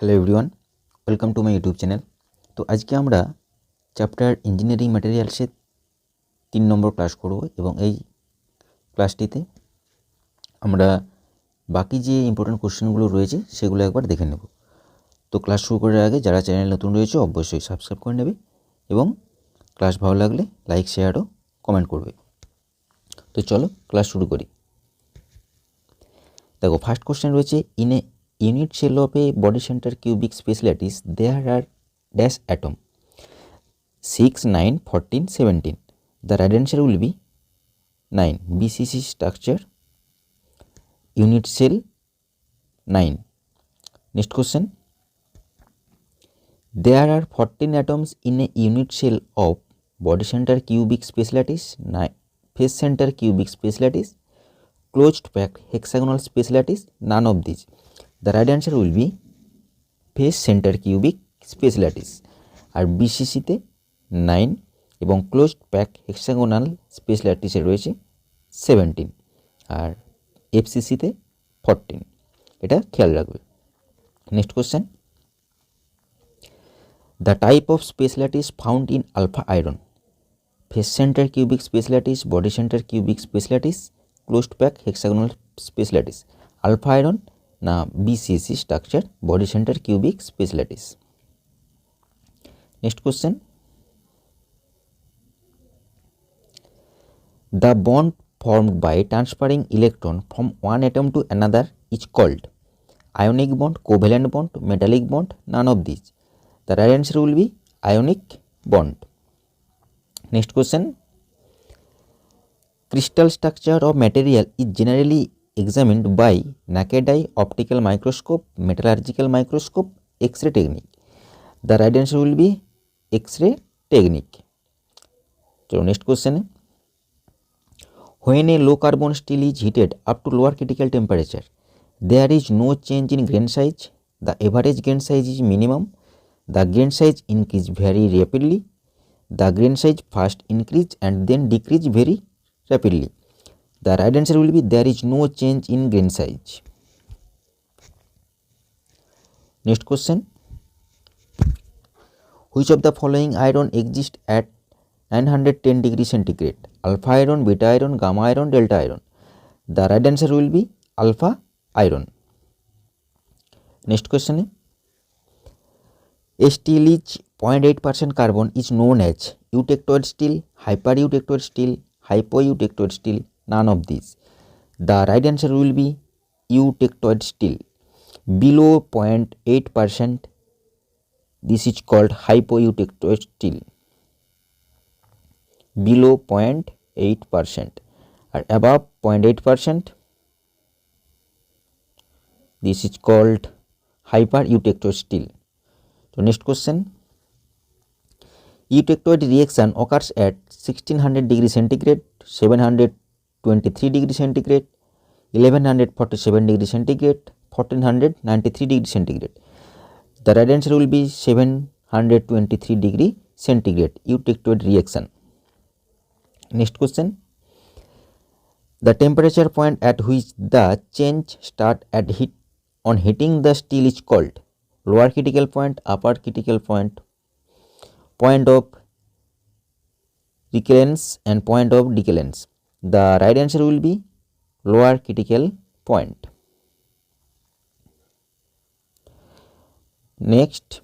Hello everyone, welcome to my YouTube channel. তো আজকে আমরা চ্যাপ্টার ইঞ্জিনিয়ারিং ম্যাটেরিয়ালসের 3 নম্বর ক্লাস করব এবং এই ক্লাসটিতে আমরা বাকি যে ইম্পর্টেন্ট কোশ্চেনগুলো রয়েছে সেগুলো একবার দেখে নেব। তো ক্লাস শুরু করার আগে যারা চ্যানেল নতুন রয়েছে অবশ্যই সাবস্ক্রাইব করে নেবে এবং ক্লাস ভালো লাগলে লাইক শেয়ার ও কমেন্ট করবে। তো চলো ক্লাস শুরু করি। দেখো, ফার্স্ট কোশ্চেন রয়েছে, in a unit cell of a body center cubic space lattice there are dash atom 6, 9, 14, 17. The right answer will be 9. BCC structure unit cell 9. Next question, there are 14 atoms in a unit cell of body center cubic space lattice, face center cubic space lattice, closed packed hexagonal space lattice, none of these. The right answer will be face center cubic space lattice. আর বিসিসিতে 9 এবং closed pack hexagonal space ল্যাটিসে রয়েছে 17 আর এফসিসিতে 14। এটা খেয়াল রাখবে। Next question, the type of space lattice found in alpha iron, face centre cubic space lattice, body centre cubic space lattice, closed pack hexagonal space lattice. Alpha iron না BCC structure, body centre cubic space lattice. Next question, the bond formed by transferring electron from one atom to another is called ionic bond, covalent bond, metallic bond, none of these. The right answer will be ionic bond. Next question, crystal structure of material is generally examined by naked eye, optical microscope, metallurgical microscope, X-ray technique. The right answer will be X-ray technique. So next question, when a low carbon steel is heated up to lower critical temperature, there is no change in grain size. The average grain size is minimum. The grain size increase very rapidly. The grain size first increase and then decrease very rapidly. The right answer will be there is no change in grain size. Next question, which of the following iron exists at 910 degree centigrade? Alpha iron, beta iron, gamma iron, delta iron. The right answer will be alpha iron. Next question, a steel is 0.8% carbon is known as eutectoid steel, hypereutectoid steel, hypoeutectoid steel, none of these. The right answer will be eutectoid steel. Below 0.8%, this is called hypoeutectoid steel. Below 0.8% or above 0.8%, this is called hypereutectoid steel. So next question, eutectoid reaction occurs at 1600 degree centigrade, 723 degree centigrade, 1147 degree centigrade, 1493 degree centigrade. The right answer will be 723 degree centigrade eutectoid reaction. Next question, the temperature point at which the change start at heat on heating the steel is called lower critical point, upper critical point, point of recurrence and point of decalence. The right answer will be lower critical point. Next,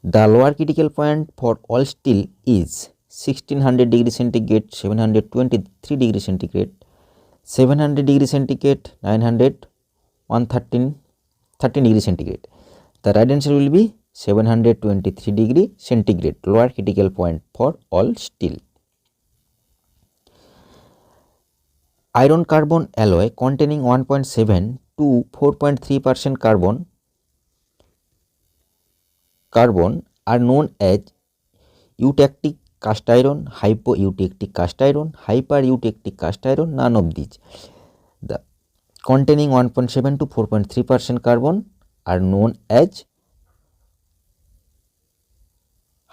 the lower critical point for all steel is 1600 degree centigrade, 723 degree centigrade, 700 degree centigrade, 900, 13 degree centigrade. The right answer will be 723 degree centigrade, lower critical point for all steel. Iron carbon alloy containing 1.7 to 4.3% carbon are known as eutectic cast iron, hypoeutectic cast iron, hypereutectic cast iron, none of these. The containing 1.7 to 4.3% carbon are known as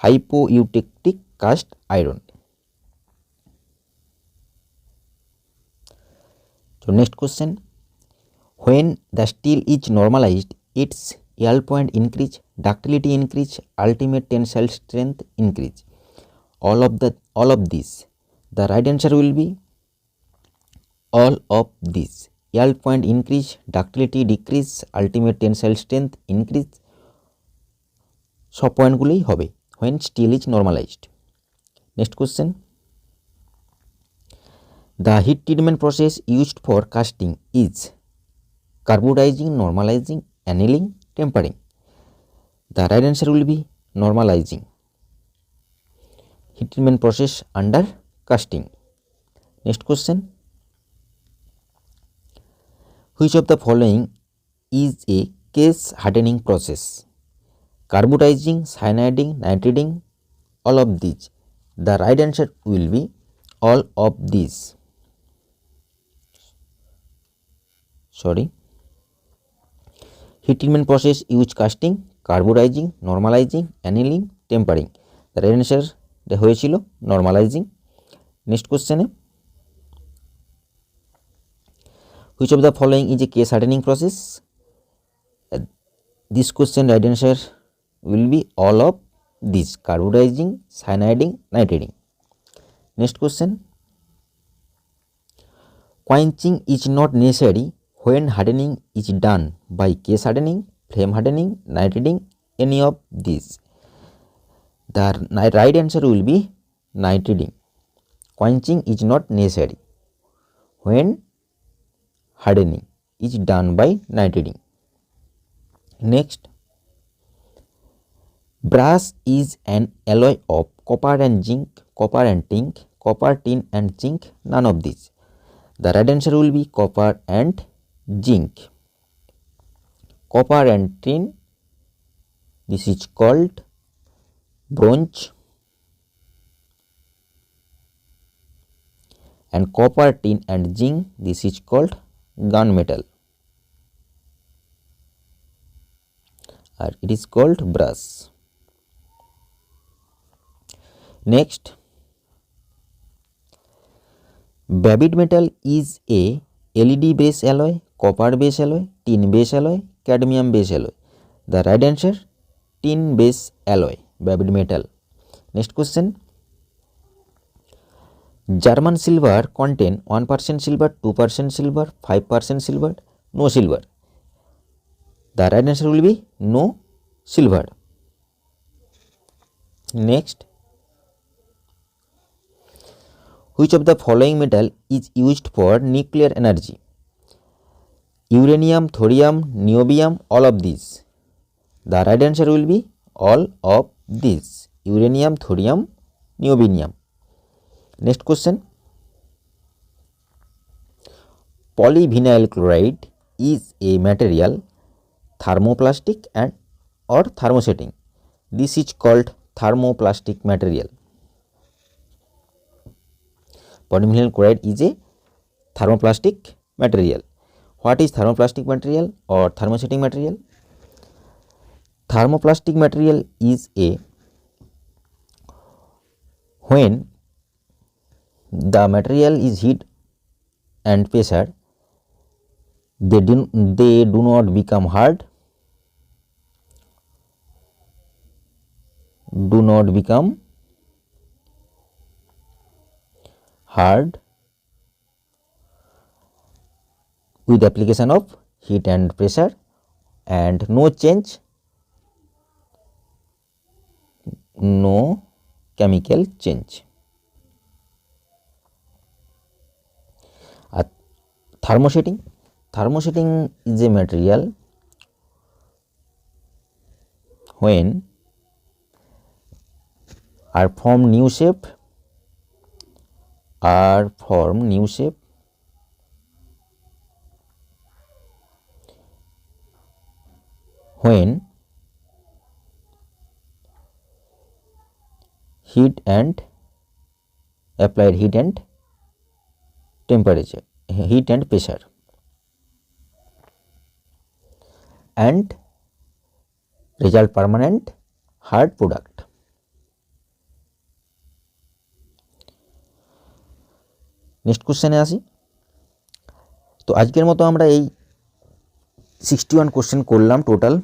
hypoeutectic cast iron. So next question, when the steel is normalized its yield point increase, ductility increase, ultimate tensile strength increase. All of this. The right answer will be all of this. Yield point increase, ductility decrease, ultimate tensile strength increase. সব পয়েন্টগুলোই হবে when steel is normalized. Next question. The heat treatment process used for casting is carbonizing, normalizing, annealing, tempering. The right answer will be normalizing. Heat treatment process under casting. Next question. Which of the following is a case hardening process? Carbonizing, cyaniding, nitriding, all of these. The right answer will be all of these. Heat treatment process use casting, carbonizing, normalizing, annealing, tempering. The right answer হয়েছিল normalizing. Next question. Which of the following is a case hardening process? This question right answer will be all of these: carbonizing, cyaniding, nitriding. Next question. Quenching is not necessary when hardening is done by case hardening, flame hardening, nitriding, any of these. The right answer will be nitriding. Quenching is not necessary when hardening is done by nitriding. Next. Brass is an alloy of copper and zinc, copper and tin, copper, tin and zinc, none of these. The right answer will be copper and zinc. Copper and tin, this is called bronze, and copper, tin and zinc, this is called gunmetal, or it is called brass. Next. Babbitt metal is a LED base alloy, copper base alloy, tin base alloy, cadmium base alloy. The right answer, tin base alloy, Babbitt metal. Next question. German silver contain 1% silver, 2% silver, 5% silver, no silver. The right answer will be no silver. Next. Which of the following metal is used for nuclear energy? Uranium, thorium, niobium, all of these. The right answer will be all of these: uranium, thorium, niobium. Next question. Polyvinyl chloride is a material thermoplastic and or thermosetting. This is called thermoplastic material. Polyvinyl chloride is a thermoplastic material. What is thermoplastic material or thermosetting material? Thermoplastic material is a when the material is heat and pressure, they do not become hard, with application of heat and pressure, and no chemical change. Thermosetting is a material when are form new shape when heat and applied heat and temperature, heat and pressure, and result permanent hard product. Next কোশ্চেনে আসি। তো আজকের মতো আমরা এই 61 question করলাম total,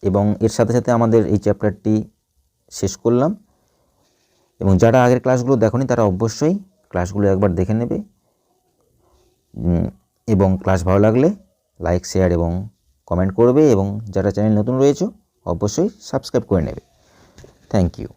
এবং এর সাথে সাথে আমাদের এই চ্যাপ্টারটি শেষ করলাম। এবং যারা আগের ক্লাসগুলো দেখোনি তারা অবশ্যই ক্লাসগুলো একবার দেখে নেবে, এবং ক্লাস ভালো লাগলে লাইক, শেয়ার এবং কমেন্ট করবে, এবং যারা চ্যানেল নতুন রয়েছে অবশ্যই সাবস্ক্রাইব করে নেবে। Thank you.